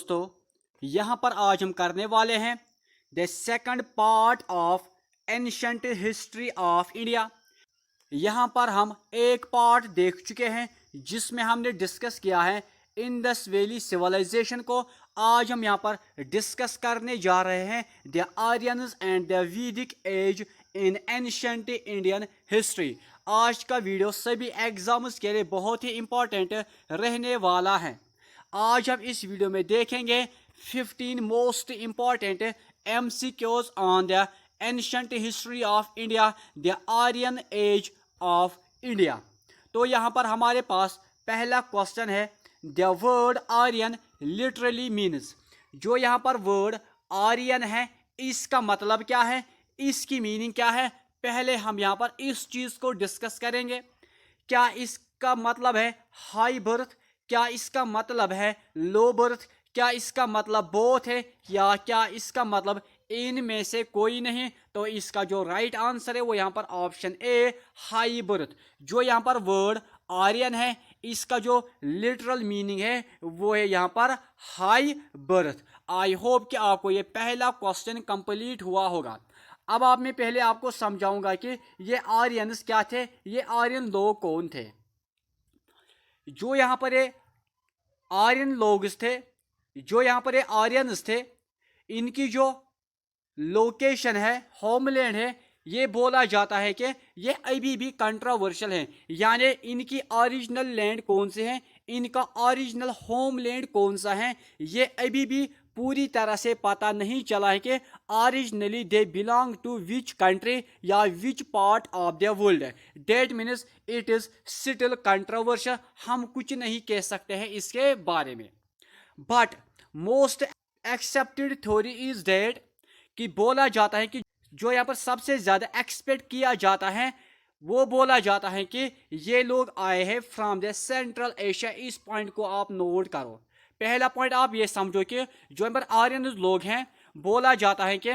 दोस्तों, यहाँ पर आज हम करने वाले हैं the second part of ancient history of India. यहाँ पर हम एक पार्ट देख चुके हैं जिसमें हमने डिस्कस किया है इंडस वैली सिविलाइजेशन को। आज हम यहाँ पर डिस्कस करने जा रहे हैं the Aryans and the Vedic age in ancient Indian history. आज का वीडियो सभी एग्जाम्स के लिए बहुत ही इम्पोर्टेंट रहने वाला है। आज हम इस वीडियो में देखेंगे 15 most important MCQs on the ancient history of India, the Aryan age of India. तो यहाँ पर हमारे पास पहला क्वेश्चन है, the word Aryan literally means. जो यहाँ पर वर्ड आर्यन है इसका मतलब क्या है, इसकी मीनिंग क्या है, पहले हम यहाँ पर इस चीज़ को डिस्कस करेंगे। क्या इसका मतलब है हाई बर्थ, क्या इसका मतलब है लो बर्थ, क्या इसका मतलब बोथ है, या क्या इसका मतलब इनमें से कोई नहीं। तो इसका जो राइट आंसर है वो यहाँ पर ऑप्शन ए हाई बर्थ। जो यहाँ पर वर्ड आर्यन है इसका जो लिटरल मीनिंग है वो है यहाँ पर हाई बर्थ। आई होप कि आपको ये पहला क्वेश्चन कंप्लीट हुआ होगा। अब आप मैं पहले आपको समझाऊंगा कि ये आर्यंस क्या थे, ये आर्यन लोग कौन थे। जो यहाँ पर ये आर्यन लोग थे, जो यहाँ पर ये आर्यंस थे, इनकी जो लोकेशन है, होमलैंड है, ये बोला जाता है कि ये अभी भी कंट्रोवर्शियल है। यानी इनकी ओरिजिनल लैंड कौन से है, इनका ओरिजिनल होमलैंड कौन सा है, ये अभी भी पूरी तरह से पता नहीं चला है कि originally they belong to which country या which part of the world. That means it is still controversial. हम कुछ नहीं कह सकते हैं इसके बारे में। But most accepted theory is that कि बोला जाता है कि जो यहाँ पर सबसे ज़्यादा एक्सपेक्ट किया जाता है वो बोला जाता है कि ये लोग आए हैं फ्रॉम द सेंट्रल एशिया। इस पॉइंट को आप नोट करो। पहला पॉइंट आप ये समझो कि जो यहाँ पर आर्यन लोग हैं, बोला जाता है कि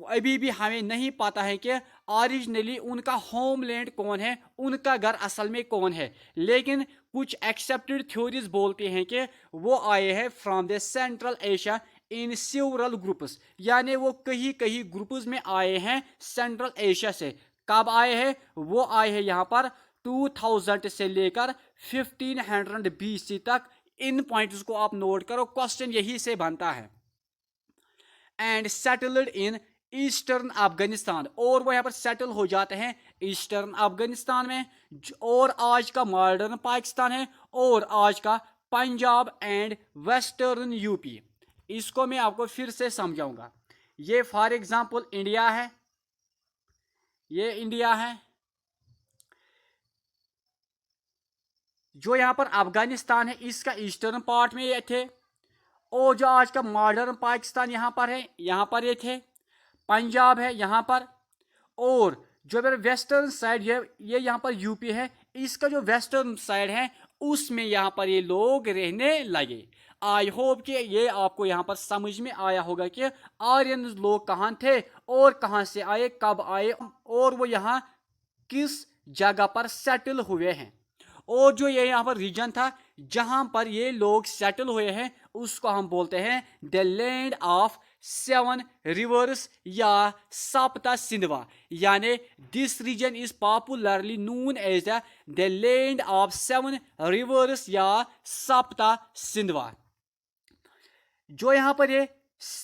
अभी भी हमें नहीं पता है कि ओरिजिनली उनका होमलैंड कौन है, उनका घर असल में कौन है। लेकिन कुछ एक्सेप्टेड थ्योरीज बोलते हैं कि वो आए हैं from the central Asia in several groups. यानी वो कहीं कहीं ग्रुप्स में आए हैं सेंट्रल एशिया से। कब आए हैं, वो आए हैं यहाँ पर 2000 से लेकर 1500 BC तक। इन पॉइंट्स को आप नोट करो, क्वेश्चन यही से बनता है। And settled in eastern Afghanistan, और वो यहाँ पर सेटल हो जाते हैं ईस्टर्न अफगानिस्तान में, और आज का मॉडर्न पाकिस्तान है, और आज का पंजाब एंड वेस्टर्न यूपी। इसको मैं आपको फिर से समझाऊंगा। ये फॉर एग्जांपल इंडिया है, ये इंडिया है। जो यहाँ पर अफगानिस्तान है इसका ईस्टर्न पार्ट में ये थे, और जो आज का मॉडर्न पाकिस्तान यहाँ पर है, यहाँ पर ये थे। पंजाब है यहाँ पर, और जो वेस्टर्न साइड ये यहाँ पर यूपी है। इसका जो वेस्टर्न साइड है उसमें यहाँ पर ये लोग रहने लगे। आई होप कि ये आपको यहाँ पर समझ में आया होगा कि आर्यन लोग कहाँ थे और कहाँ से आए, कब आए, और वो यहाँ किस जगह पर सेटल हुए हैं। और जो ये यहाँ पर रीजन था जहाँ पर ये लोग सेटल हुए हैं उसको हम बोलते हैं द लैंड ऑफ 7 रिवर्स या सप्ता सिंधवा। यानी this region is popularly known as the land of 7 rivers या सप्ता सिंधवा। जो यहाँ पर ये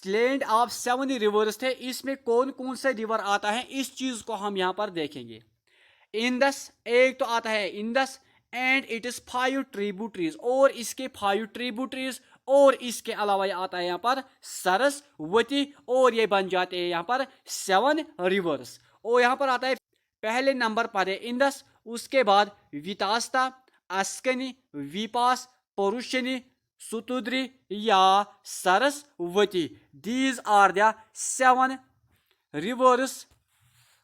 लैंड ऑफ 7 रिवर्स थे, इसमें कौन कौन सा रिवर आता है इस चीज को हम यहाँ पर देखेंगे। इंदस एक तो आता है Indus, and it is 5 tributaries, और इसके 5 ट्रिब्यूटरीज, और इसके अलावा आता है यहाँ पर सरस्वती, और ये बन जाते हैं यहाँ पर 7 रिवर्स। और यहाँ पर आता है पहले नंबर पर है इंदस, उसके बाद वितास्ता, अस्कनी, विपास, परुषनी, सुतुद्री या Saraswati. These are the 7 rivers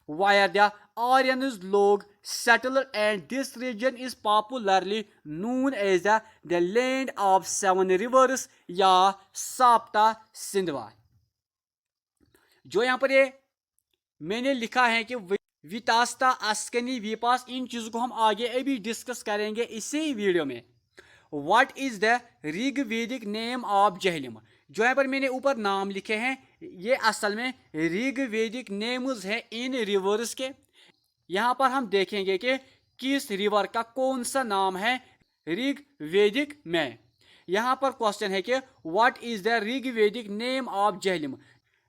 where the Aryans log settled, and this region is popularly known as the land of 7 rivers या सप्ता सिंधवा। जो यहाँ पर ये मैंने लिखा है कि वितास्ता, अस्कनी, विपास, इन चीज़ों को हम आगे अभी डिस्कस करेंगे इसी वीडियो में। What is the Rigvedic name of Jhelum. जो यहाँ पर मैंने ऊपर नाम लिखे हैं ये असल में ऋग्वेदिक नेम्स हैं इन रिवर्स के। यहाँ पर हम देखेंगे कि किस रिवर का कौन सा नाम है ऋग्वेदिक में। यहाँ पर क्वेश्चन है कि what is the Rigvedic name of Jhelum.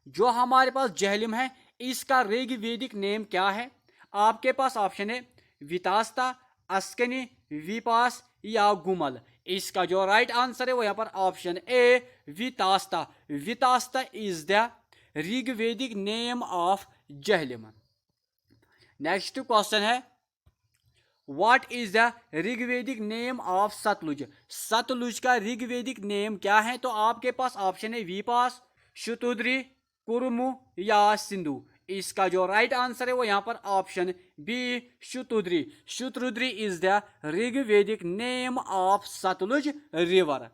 जो हमारे पास जहलिम है इसका ऋग्वेदिक नेम क्या है। आपके पास ऑप्शन है वितास्ता, अस्कनी, विपास या गुमल। इसका जो राइट आंसर है वो यहाँ पर option A Vitasta. Vitasta is the Rigvedic name of Jhelum. Next question है what is the Rigvedic name of Sutlej. Sutlej का ऋग्वेदिक नेम क्या है। तो आपके पास ऑप्शन है विपास, शतुद्री, कुरुमु या सिंधु। इसका जो राइट आंसर है वो यहाँ पर option B Shutudri. Shutudri is the Rigvedic name of Sutlej river.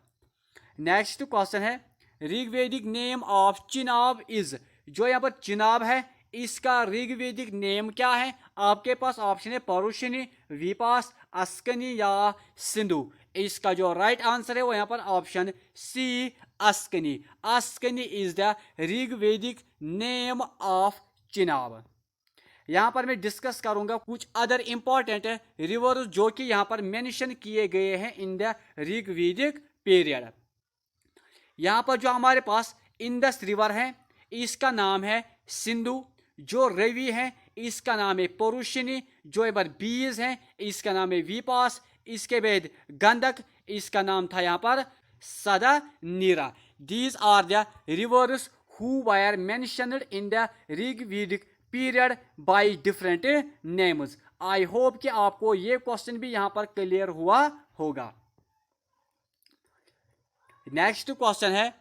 Next question है Rigvedic name of Chenab is. जो यहाँ पर चिनाब है इसका ऋग्वेदिक नेम क्या है। आपके पास ऑप्शन है परुषिनी, विपास, अस्कनी या सिंधु। इसका जो राइट आंसर है वो यहाँ पर option C Askini. Askini is the Rigvedic name of Chenab. यहाँ पर मैं डिस्कस करूंगा कुछ अदर इंपॉर्टेंट रिवर्स जो कि यहाँ पर मेंशन किए गए हैं इन द ऋग्वेदिक पीरियड। यहाँ पर जो हमारे पास इंदस रिवर है इसका नाम है सिंधु। जो रवि है इसका नाम है परुषिनी। जो एक बार बीज है इसका नाम है विपास। इसके बाद गंधक इसका नाम था यहाँ पर Sadanira. These are the rivers who were mentioned in the Rigvedic period by different names. I hope कि आपको ये क्वेश्चन भी यहाँ पर क्लियर हुआ होगा। नेक्स्ट क्वेश्चन है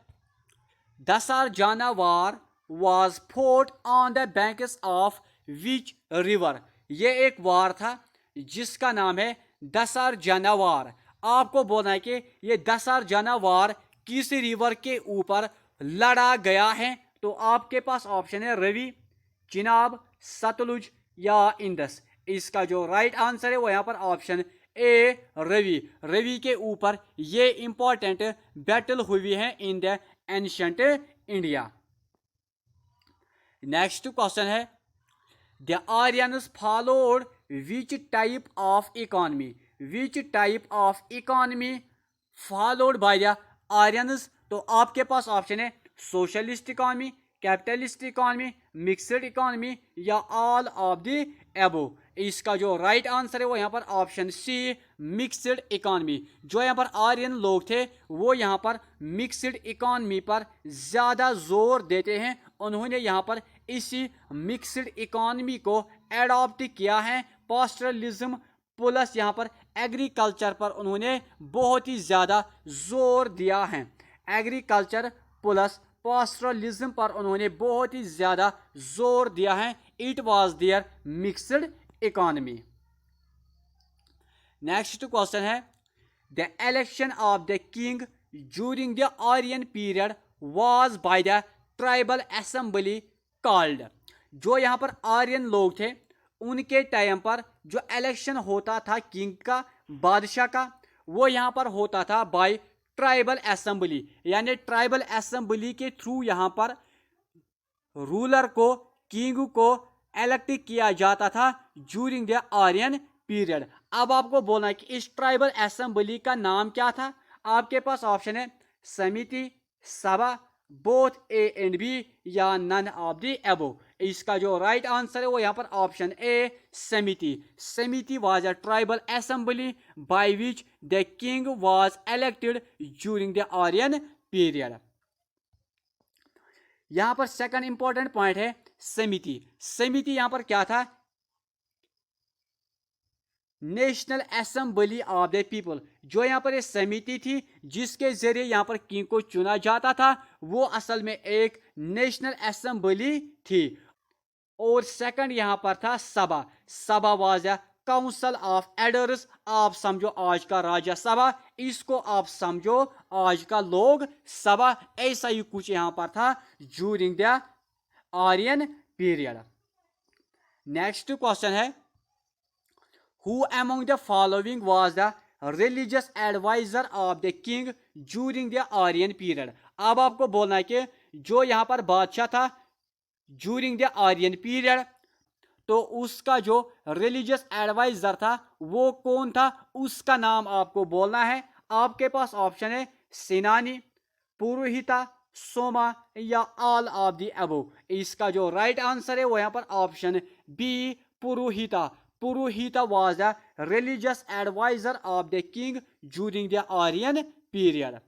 दसार जानवर was fought on the banks of which river। ये एक वार था जिसका नाम है दसार जानवर। आपको बोलना है कि ये दसार जानवर किस रिवर के ऊपर लड़ा गया है। तो आपके पास ऑप्शन है रवि, चिनाब, सतलुज या इंदस। इसका जो राइट आंसर है वो यहाँ पर ऑप्शन ए रवि। रवि के ऊपर ये इंपॉर्टेंट बैटल हुई है in the ancient India. Next question है the Aryans followed which type of economy. Which type of economy followed by the Aryans. तो आपके पास ऑप्शन है socialist economy, capitalist economy, mixed economy या ऑल ऑफ द एबो। इसका जो right answer है वो यहाँ पर ऑप्शन सी मिक्सड इकोनॉमी। जो यहाँ पर आर्यन लोग थे वो यहाँ पर मिक्सड इकोनॉमी पर ज़्यादा जोर देते हैं। उन्होंने यहाँ पर इसी मिक्सड इकोनॉमी को एडॉप्ट किया है। पास्टरलिज्म प्लस यहाँ पर एग्रीकल्चर पर उन्होंने बहुत ही ज़्यादा जोर दिया है। एग्रीकल्चर प्लस पास्टरलिज्म पर उन्होंने बहुत ही ज़्यादा जोर दिया है। It was their mixed economy. Next question है the election of the king during the Aryan period was by the tribal assembly called. जो यहाँ पर आर्यन लोग थे उनके टाइम पर जो इलेक्शन होता था किंग का, बादशाह का, वो यहाँ पर होता था बाय ट्राइबल असेंबली। यानी ट्राइबल असेंबली के थ्रू यहाँ पर रूलर को, किंग को इलेक्ट किया जाता था ड्यूरिंग द आर्यन पीरियड। अब आपको बोलना है कि इस ट्राइबल असेंबली का नाम क्या था। आपके पास ऑप्शन है समिति, सभा, बोथ ए एंड बी या नन ऑफ द एबो। इसका जो राइट आंसर है वो यहाँ पर option A samiti. Samiti was a tribal assembly by which the king was elected during the Aryan period. यहाँ पर सेकंड इंपॉर्टेंट पॉइंट है समिति। समिति यहाँ पर क्या था, national assembly of the people. जो यहाँ पर एक समिति थी जिसके जरिए यहाँ पर किंग को चुना जाता था, वो असल में एक नेशनल असेंबली थी। और सेकंड यहाँ पर था सभा। सभा was a council of aiders. आप समझो आज का राज्यसभा, इसको आप समझो आज का लोक सभा। ऐसा ही कुछ यहाँ पर था during the Aryan period. Next question है who among the following was the religious adviser of the king during the Aryan period. अब आपको बोलना है कि जो यहाँ पर बादशाह था ड्यूरिंग द आर्यन पीरियड, तो उसका जो रिलीजियस एडवाइजर था वो कौन था, उसका नाम आपको बोलना है। आपके पास ऑप्शन है सेनानी, पुरोहिता, सोमा या ऑल ऑफ द अबव। इसका जो राइट आंसर है वो यहाँ पर option B, Purohita. Purohita was the religious adviser of the king during the Aryan period.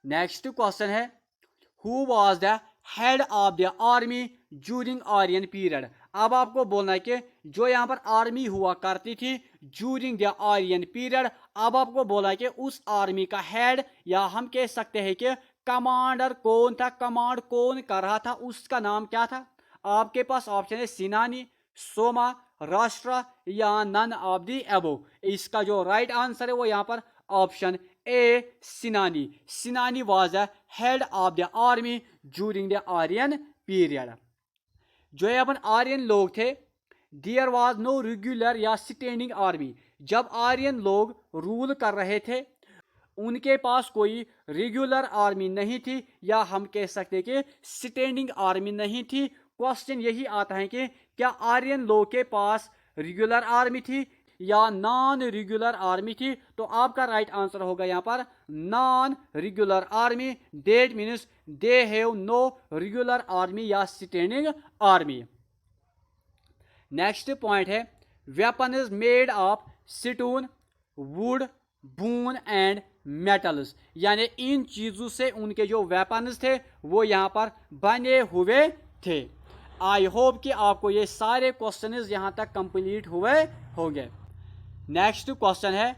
Next question है who was the head of the army during Aryan period. अब आपको बोलना है कि जो यहाँ पर आर्मी हुआ करती थी ड्यूरिंग द आर्यन पीरियड, अब आपको बोला है कि उस आर्मी का हेड या हम कह सकते हैं कि कमांडर कौन था, कमांड कौन कर रहा था, उसका नाम क्या था। आपके पास ऑप्शन है सिनानी, सोमा, राष्ट्र या नन ऑफ द अबव। इसका जो राइट आंसर है वो यहाँ पर option A, Senani. Senani was the head of the army during the Aryan period. जो अपन आर्यन लोग थे, देयर वाज नो रेगुलर या स्टैंडिंग आर्मी। जब आर्यन लोग रूल कर रहे थे उनके पास कोई रेगुलर आर्मी नहीं थी या हम कह सकते कि स्टैंडिंग आर्मी नहीं थी। क्वेश्चन यही आता है कि क्या आर्यन लोग के पास रेगुलर आर्मी थी या नॉन रेगुलर आर्मी थी। तो आपका राइट आंसर होगा यहाँ पर non regular army. That means they have no regular army या स्टैंडिंग आर्मी। नेक्स्ट पॉइंट है weapon is made of stone, wood, bone and metals. यानी इन चीजों से उनके जो वेपन्स थे वो यहाँ पर बने हुए थे। आई होप कि आपको ये सारे क्वेश्चंस यहाँ तक कंप्लीट हुए होंगे। नेक्स्ट क्वेश्चन है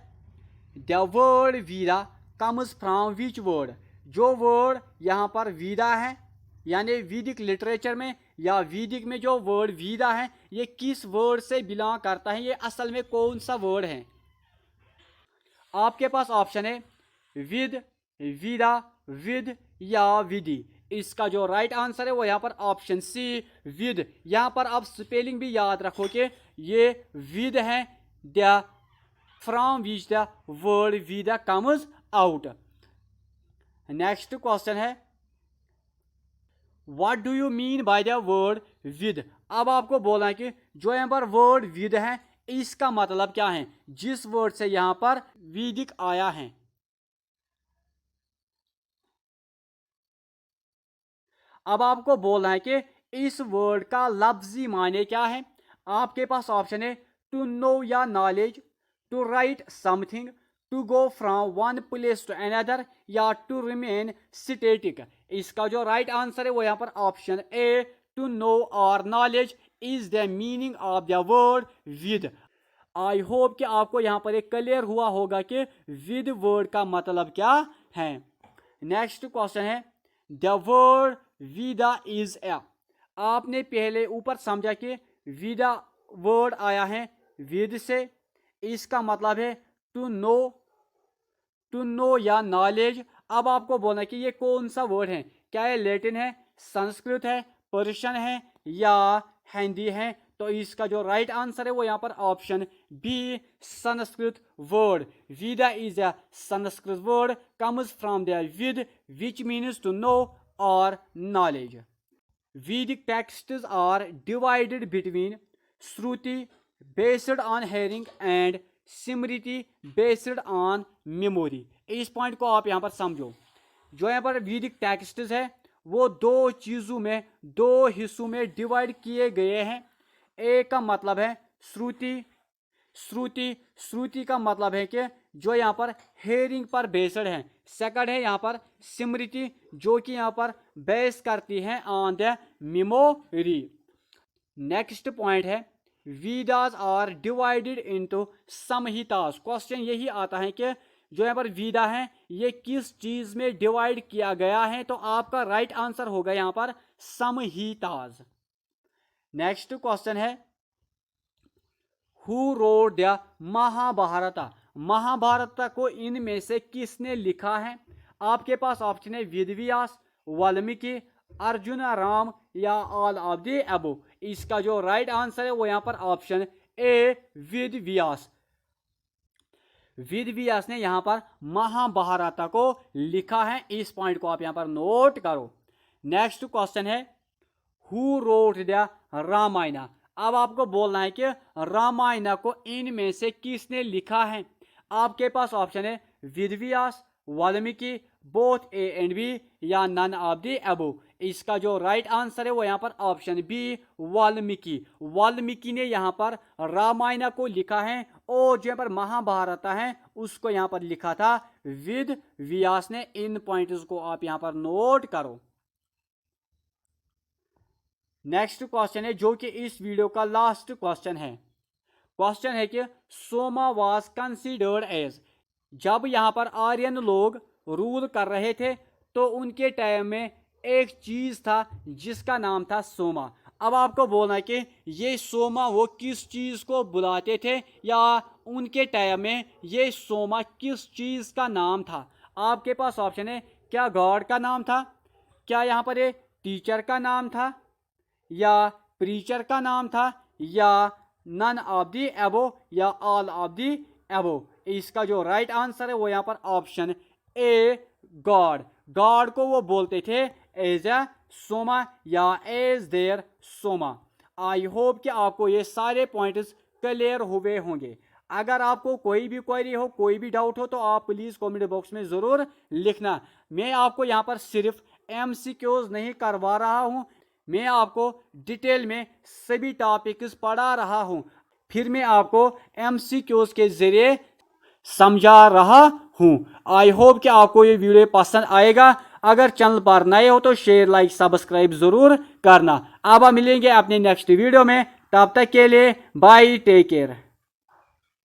the word vira comes from which word. जो वर्ड यहाँ पर वीरा है यानी वैदिक लिटरेचर में या वैदिक में जो वर्ड वीरा है ये किस वर्ड से बिलोंग करता है, ये असल में कौन सा वर्ड है। आपके पास ऑप्शन है विद, वीरा, विद या विधि। इसका जो राइट आंसर है वो यहाँ पर ऑप्शन सी, विद। यहाँ पर आप स्पेलिंग भी याद रखो कि ये विद है, the from which the word Vid comes out. Next question है what do you mean by the word Vid. अब आपको बोला है कि जो यहाँ पर वर्ड विद है इसका मतलब क्या है, जिस वर्ड से यहाँ पर वैदिक आया है। अब आपको बोलना है कि इस वर्ड का लफ्जी माने क्या है। आपके पास ऑप्शन है टू नो या knowledge, to write something, to go from one place to another या टू रिमेन स्टेटिक। इसका जो राइट आंसर है वो यहाँ पर ऑप्शन ए, टू नो और knowledge is the meaning of the word vid. I hope कि आपको यहाँ पर एक क्लियर हुआ होगा कि विद वर्ड का मतलब क्या है। नेक्स्ट क्वेश्चन है the word vida is a. आपने पहले ऊपर समझा कि विदा वर्ड आया है विद से, इसका मतलब है टू नो, टू नो या नॉलेज। अब आपको बोलना कि ये कौन सा वर्ड है, क्या ये लैटिन है, संस्कृत है, पर्शियन है या हिंदी है। तो इसका जो राइट आंसर है वो यहाँ पर option B, Sanskrit word. Vida is a Sanskrit word comes from the vid which means to know और knowledge. Vedic texts are divided between Shruti based on hearing and Smriti based on memory। इस पॉइंट को आप यहाँ पर समझो। जो यहाँ पर वैदिक टेक्स्ट्स है वो दो चीजों में, दो हिस्सों में डिवाइड किए गए हैं। एक का मतलब है श्रुति। श्रुति, श्रुति का मतलब है कि जो यहाँ पर हेयरिंग पर बेस्ड है। सेकंड है यहाँ पर स्मृति जो कि यहाँ पर बेस करती है on the memory. Next point है Vedas are divided into Samhitas. Question यही आता है कि जो यहाँ पर वेदा है ये किस चीज में डिवाइड किया गया है। तो आपका राइट आंसर होगा यहाँ पर संहितास। नेक्स्ट क्वेश्चन है who wrote the Mahabharata. Mahabharata को इनमें से किसने लिखा है। आपके पास ऑप्शन है वेदव्यास, वाल्मीकि, अर्जुन, राम या ऑल ऑफ द अबव। इसका जो राइट आंसर है वो यहाँ पर ऑप्शन ए, वेदव्यास। वेद व्यास ने यहाँ पर महाभारत को लिखा है। इस पॉइंट को आप यहाँ पर नोट करो। नेक्स्ट क्वेश्चन है हु रोट द रामायण। अब आपको बोलना है कि रामायण को इनमें से किसने लिखा है। आपके पास ऑप्शन है Ved Vyas, Valmiki, both A and B या नन ऑफ द अबव। इसका जो राइट आंसर है वो यहाँ पर ऑप्शन बी वाल्मीकि। वाल्मीकि ने यहाँ पर रामायण को लिखा है और जो यहाँ पर महाभारत है उसको यहाँ पर लिखा था वेद व्यास ने। इन पॉइंट्स को आप यहाँ पर नोट करो। नेक्स्ट क्वेश्चन है जो कि इस वीडियो का लास्ट क्वेश्चन है। क्वेश्चन है कि सोमा वाज कंसीडर्ड एज। जब यहाँ पर आर्यन लोग रूल कर रहे थे तो उनके टाइम में एक चीज था जिसका नाम था सोमा। अब आपको बोलना है कि ये सोमा वो किस चीज को बुलाते थे या उनके टाइम में ये सोमा किस चीज का नाम था। आपके पास ऑप्शन है क्या गॉड का नाम था, क्या यहाँ पर ये टीचर का नाम था, या प्रीचर का नाम था, या नन ऑफ दी एबो या ऑल ऑफ दी एबो। इसका जो राइट आंसर है वो यहाँ पर ऑप्शन ए गॉड। गॉड को वो बोलते थे एज ए सोमा या as their soma. I hope कि आपको ये सारे पॉइंट्स क्लियर हुए होंगे। अगर आपको कोई भी क्वेरी हो, कोई भी डाउट हो तो आप प्लीज़ कमेंट बॉक्स में ज़रूर लिखना। मैं आपको यहाँ पर सिर्फ MCQs नहीं करवा रहा हूँ, मैं आपको डिटेल में सभी टॉपिक्स पढ़ा रहा हूँ, फिर मैं आपको MCQs के ज़रिए समझा रहा हूँ। आई होप कि आपको ये वीडियो पसंद आएगा। अगर चैनल पर नए हो तो शेयर, लाइक, सब्सक्राइब ज़रूर करना। अब हम मिलेंगे अपने नेक्स्ट वीडियो में, तब तक के लिए बाय, टेक केयर।